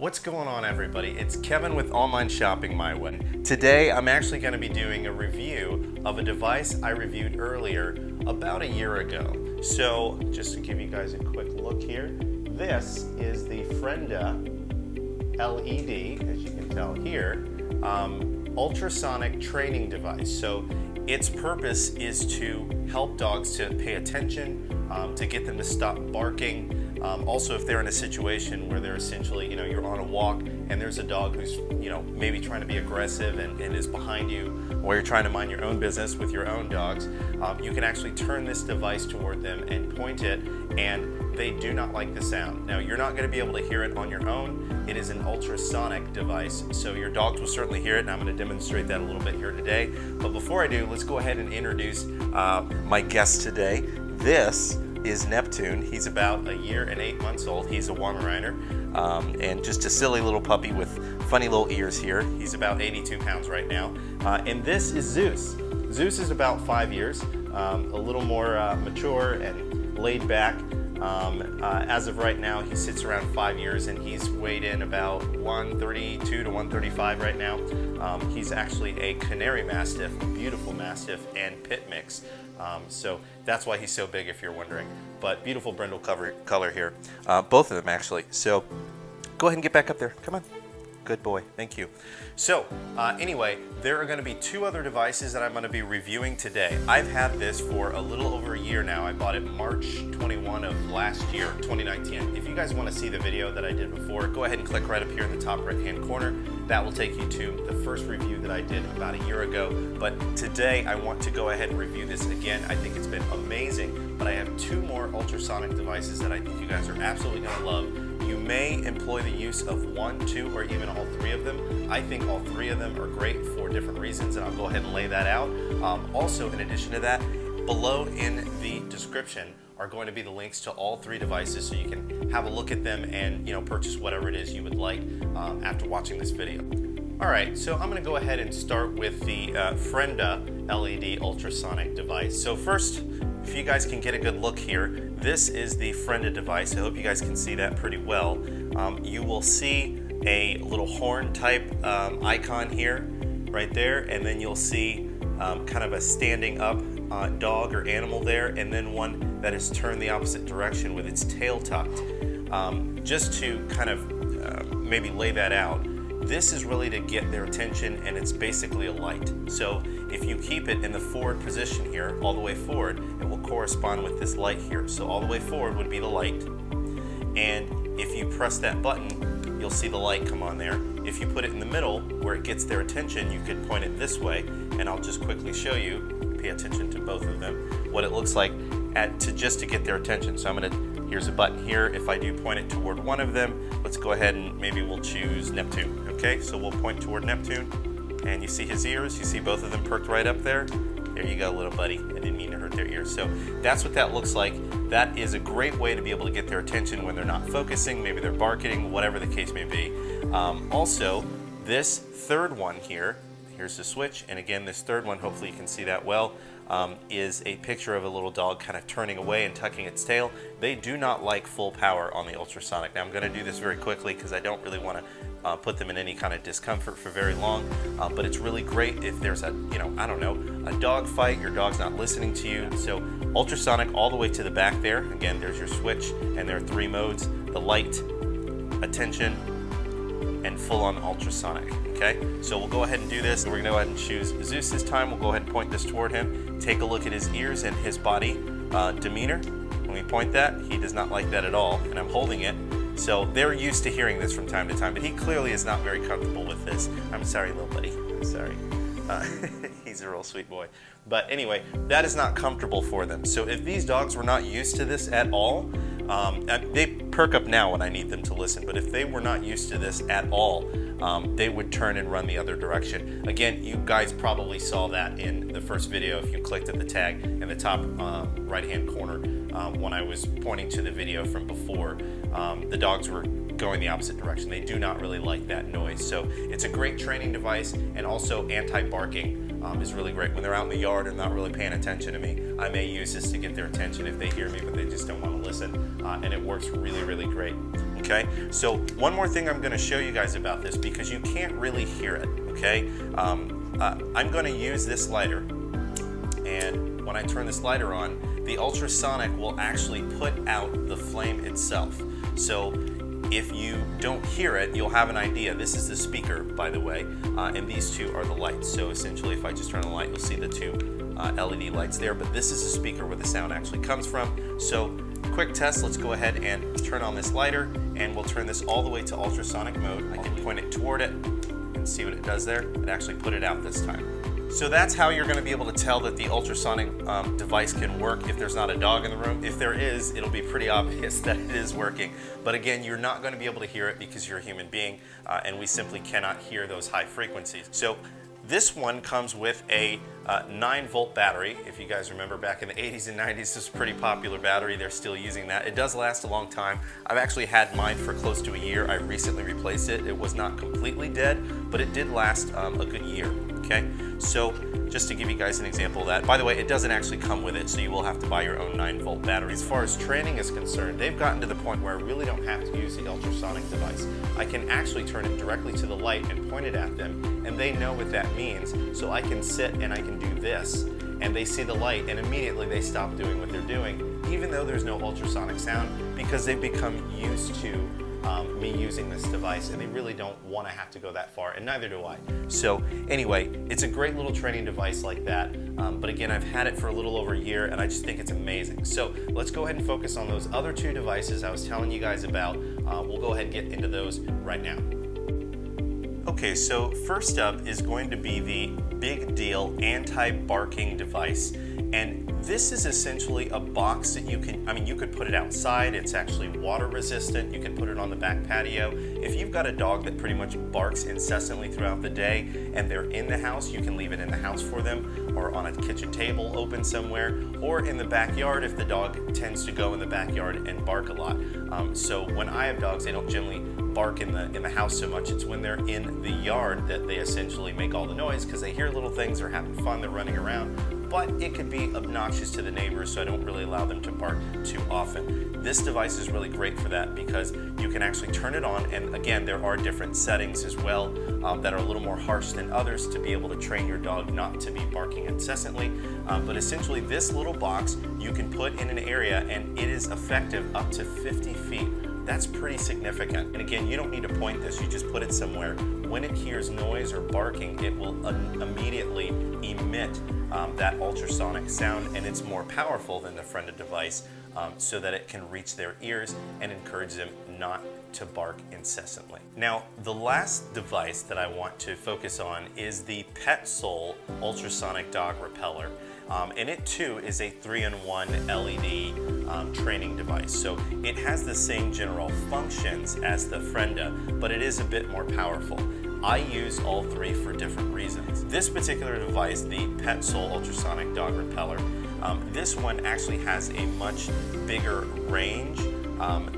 What's going on, everybody? It's Kevin with Online Shopping My Way. Today I'm actually going to be doing a review of a device I reviewed earlier about a year ago. So just to give you guys a quick look here, this is the Frienda LED, as you can tell here, ultrasonic training device. So its purpose is to help dogs to pay attention, to get them to stop barking. Also, if they're in a situation where they're essentially, you're on a walk and there's a dog who's, maybe trying to be aggressive and is behind you, or you're trying to mind your own business with your own dogs, you can actually turn this device toward them and point it, and they do not like the sound. Now, you're not going to be able to hear it on your own. It is an ultrasonic device, so your dogs will certainly hear it, and I'm going to demonstrate that a little bit here today. But before I do, let's go ahead and introduce my guest today. This is Neptune. He's about a year and 8 months old. He's a Weimaraner, and just a silly little puppy with funny little ears here. He's about 82 pounds right now. And this is Zeus. Zeus is about 5 years, a little more mature and laid back. As of right now, he sits around 5 years, and he's weighed in about 132 to 135 right now. He's actually a Canary Mastiff, beautiful Mastiff, and Pit mix. So that's why he's so big, if you're wondering. But beautiful brindle color here, both of them actually. So go ahead and get back up there. Come on. Good boy, thank you. So anyway, there are going to be two other devices that I'm going to be reviewing today. I've had this for a little over a year now. I bought it March 21 of last year, 2019. If you guys want to see the video that I did before, go ahead and click right up here in the top right hand corner. That will take you to the first review that I did about a year ago. But today I want to go ahead and review this again. I think it's been amazing, but I have two more ultrasonic devices that I think you guys are absolutely going to love. You may employ the use of one, two, or even all three of them. I think all three of them are great for different reasons, and I'll go ahead and lay that out. Also, in addition to that, below in the description are going to be the links to all three devices, so you can have a look at them and purchase whatever it is you would like after watching this video. All right, so I'm going to go ahead and start with the Frienda LED ultrasonic device. So first, if you guys can get a good look here, this is the Frienda device. I hope you guys can see that pretty well. You will see a little horn type icon here, right there, and then you'll see kind of a standing up dog or animal there, and then one that is turned the opposite direction with its tail tucked. Just to kind of maybe lay that out, this is really to get their attention, and it's basically a light. So if you keep it in the forward position here, all the way forward, it will correspond with this light here. So all the way forward would be the light. And if you press that button, you'll see the light come on there. If you put it in the middle where it gets their attention, you could point it this way, and I'll just quickly show you, pay attention to both of them, what it looks like just to get their attention. So here's a button here. If I do point it toward one of them, let's go ahead and maybe we'll choose Neptune. Okay, so we'll point toward Neptune, and you see his ears. You see both of them perked right up there. There you go, little buddy. I didn't mean to hurt their ears. So that's what that looks like. That is a great way to be able to get their attention when they're not focusing, maybe they're barking, whatever the case may be. Also, this third one here, here's the switch, and again, this third one, hopefully you can see that well, is a picture of a little dog kind of turning away and tucking its tail. They do not like full power on the ultrasonic. Now I'm going to do this very quickly because I don't really want to put them in any kind of discomfort for very long, but it's really great if there's a, a dog fight, your dog's not listening to you. So ultrasonic all the way to the back there. Again, there's your switch, and there are three modes: the light, attention, and full-on ultrasonic. Okay, so we'll go ahead and do this. We're going to go ahead and choose Zeus this time. We'll go ahead and point this toward him. Take a look at his ears and his body demeanor. When we point that, he does not like that at all, and I'm holding it. So they're used to hearing this from time to time, but he clearly is not very comfortable with this. I'm sorry, little buddy. I'm sorry. He's a real sweet boy. But anyway, that is not comfortable for them. So if these dogs were not used to this at all, they perk up now when I need them to listen, but if they were not used to this at all, they would turn and run the other direction. Again, you guys probably saw that in the first video if you clicked at the tag in the top right-hand corner when I was pointing to the video from before. The dogs were going the opposite direction. They do not really like that noise. So it's a great training device, and also anti-barking is really great. When they're out in the yard and not really paying attention to me, I may use this to get their attention if they hear me but they just don't want to listen, and it works really, really great. Okay, so one more thing I'm going to show you guys about this, because you can't really hear it. Okay, I'm going to use this lighter, and when I turn this lighter on, the ultrasonic will actually put out the flame itself. So if you don't hear it, you'll have an idea. This is the speaker, by the way, and these two are the lights. So essentially, if I just turn on the light, you'll see the two LED lights there, but this is a speaker where the sound actually comes from. So quick test, let's go ahead and turn on this lighter, and we'll turn this all the way to ultrasonic mode. I can point it toward it and see what it does there. It actually put it out this time. So that's how you're going to be able to tell that the ultrasonic device can work if there's not a dog in the room. If there is, it'll be pretty obvious that it is working. But again, you're not going to be able to hear it because you're a human being, and we simply cannot hear those high frequencies. So this one comes with a 9-volt battery. If you guys remember back in the 80s and 90s, this was a pretty popular battery. They're still using that. It does last a long time. I've actually had mine for close to a year. I recently replaced it. It was not completely dead, but it did last a good year. Okay, so just to give you guys an example of that. By the way, it doesn't actually come with it, so you will have to buy your own 9-volt battery. As far as training is concerned, they've gotten to the point where I really don't have to use the ultrasonic device. I can actually turn it directly to the light and point it at them, and they know what that means. So I can sit and I can do this, and they see the light, and immediately they stop doing what they're doing, even though there's no ultrasonic sound, because they've become used to me using this device, and they really don't want to have to go that far, and neither do I. So anyway, it's a great little training device like that, but again, I've had it for a little over a year, and I just think it's amazing. So let's go ahead and focus on those other two devices I was telling you guys about. We'll go ahead and get into those right now. Okay, so first up is going to be the Big Deal anti-barking device. And this is essentially a box that you could put it outside. It's actually water resistant. You can put it on the back patio. If you've got a dog that pretty much barks incessantly throughout the day and they're in the house, you can leave it in the house for them, or on a kitchen table open somewhere, or in the backyard if the dog tends to go in the backyard and bark a lot. So when I have dogs, they don't generally bark in the house so much. It's when they're in the yard that they essentially make all the noise, because they hear little things, they're having fun, they're running around. But it could be obnoxious to the neighbors, so I don't really allow them to bark too often. This device is really great for that, because you can actually turn it on, and again, there are different settings as well that are a little more harsh than others to be able to train your dog not to be barking incessantly. But essentially, this little box you can put in an area, and it is effective up to 50 feet. That's pretty significant. And again, you don't need to point this, you just put it somewhere. When it hears noise or barking, it will immediately emit that ultrasonic sound, and it's more powerful than the Frienda device, so that it can reach their ears and encourage them not to bark incessantly. Now, the last device that I want to focus on is the Petzl ultrasonic dog repeller. And it too is a 3-in-1 LED training device. So it has the same general functions as the Frienda, but it is a bit more powerful. I use all three for different reasons. This particular device, the Petzl ultrasonic dog repeller, this one actually has a much bigger range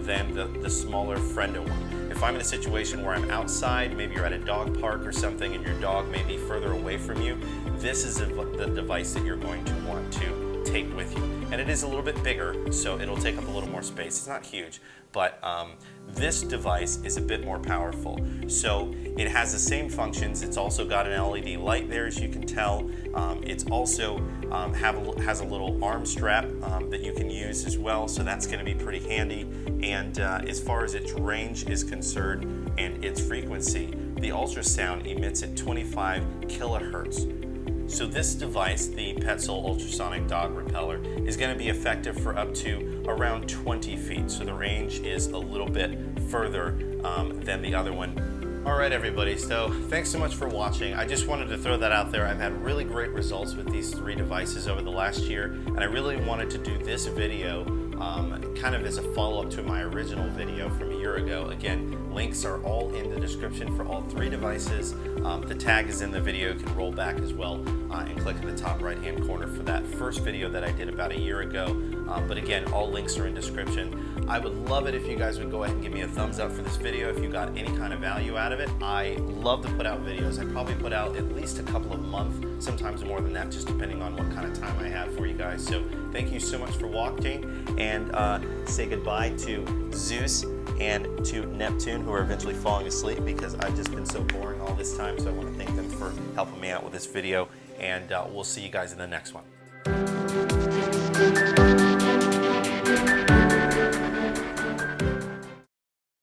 than the smaller Frienda one. If I'm in a situation where I'm outside, maybe you're at a dog park or something and your dog may be further away from you, this is the device that you're going to want to take with you. And it is a little bit bigger, so it'll take up a little more space. It's not huge, but this device is a bit more powerful. So it has the same functions. It's also got an LED light there, as you can tell. It's also has a little arm strap that you can use as well, so that's going to be pretty handy. And as far as its range is concerned and its frequency, the ultrasound emits at 25 kilohertz. So this device, the Petzl ultrasonic dog repeller, is going to be effective for up to around 20 feet. So the range is a little bit further than the other one. All right, everybody, so thanks so much for watching. I just wanted to throw that out there. I've had really great results with these three devices over the last year, and I really wanted to do this video kind of as a follow-up to my original video from a year ago. Again, links are all in the description for all three devices. The tag is in the video. You can roll back as well and click in the top right-hand corner for that first video that I did about a year ago. But again, all links are in description. I would love it if you guys would go ahead and give me a thumbs up for this video if you got any kind of value out of it. I love to put out videos. I probably put out at least a couple of a month, sometimes more than that, just depending on what kind of time I have for you guys. So thank you so much for watching, and say goodbye to Zeus and to Neptune, who are eventually falling asleep because I've just been so boring all this time. So I want to thank them for helping me out with this video, and we'll see you guys in the next one.